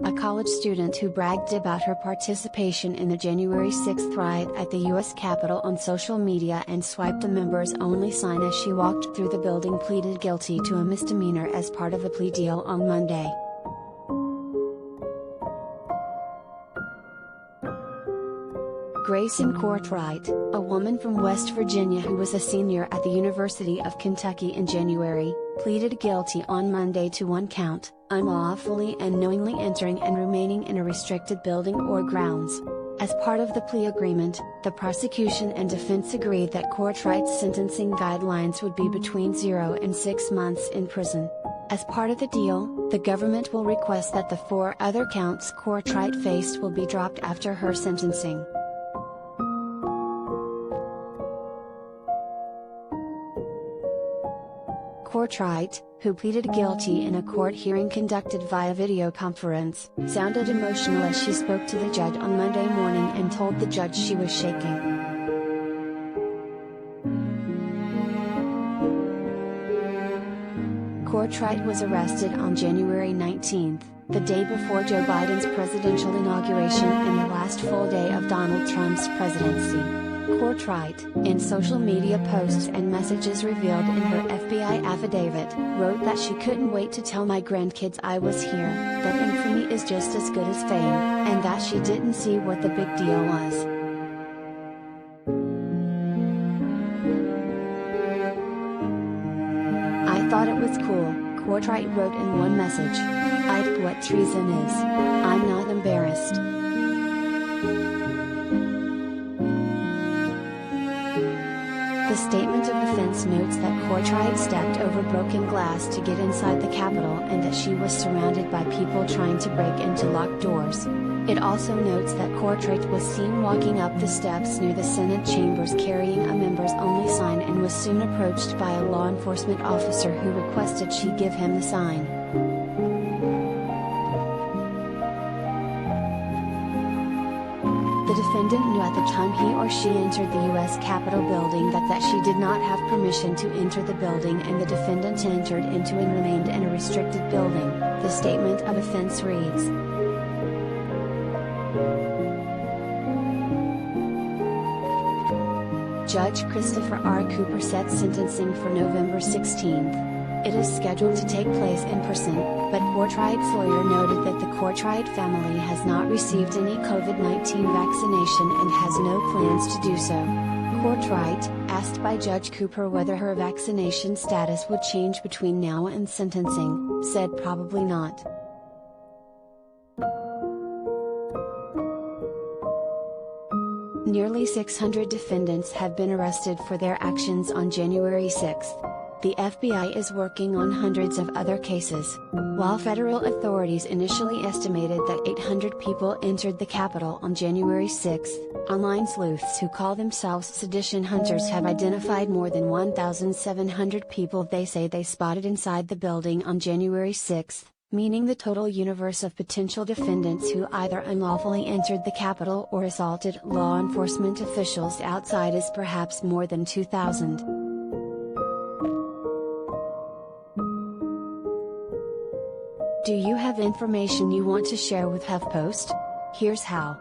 a college student who bragged about her participation in the January 6th riot at the U.S. Capitol on social media and swiped a members-only sign as she walked through the building, pleaded guilty to a misdemeanor as part of a plea deal on Monday. Gracyn Courtright, a woman from West Virginia who was a senior at the University of Kentucky in January, pleaded guilty on Monday to one count, unlawfully and knowingly entering and remaining in a restricted building or grounds. As part of the plea agreement, the prosecution and defense agreed that Courtright's sentencing guidelines would be between 0 and 6 months in prison. As part of the deal, the government will request that the 4 other counts Courtright faced will be dropped after her sentencing. Courtright, who pleaded guilty in a court hearing conducted via video conference, sounded emotional as she spoke to the judge on Monday morning and told the judge she was shaking. Courtright was arrested on January 19, the day before Joe Biden's presidential inauguration and the last full day of Donald Trump's presidency. Courtright, in social media posts and messages revealed in her FBI affidavit, wrote that she couldn't wait to tell my grandkids I was here, that infamy is just as good as fame, and that she didn't see what the big deal was. I thought it was cool, Courtright wrote in one message. I'd what treason is. I'm not embarrassed. The statement of defense notes that Courtright stepped over broken glass to get inside the Capitol and that she was surrounded by people trying to break into locked doors. It also notes that Courtright was seen walking up the steps near the Senate chambers carrying a members-only sign and was soon approached by a law enforcement officer who requested she give him the sign. The defendant knew at the time he or she entered the U.S. Capitol building that she did not have permission to enter the building, and the defendant entered into and remained in a restricted building, the statement of offense reads. Judge Christopher R. Cooper set sentencing for November 16. It is scheduled to take place in person, but Courtright's lawyer noted that the Courtright family has not received any COVID-19 vaccination and has no plans to do so. Courtright, asked by Judge Cooper whether her vaccination status would change between now and sentencing, said probably not. Nearly 600 defendants have been arrested for their actions on January 6. The FBI is working on hundreds of other cases. While federal authorities initially estimated that 800 people entered the Capitol on January 6, online sleuths who call themselves sedition hunters have identified more than 1,700 people they say they spotted inside the building on January 6, meaning the total universe of potential defendants who either unlawfully entered the Capitol or assaulted law enforcement officials outside is perhaps more than 2,000. Do you have information you want to share with HuffPost? Here's how.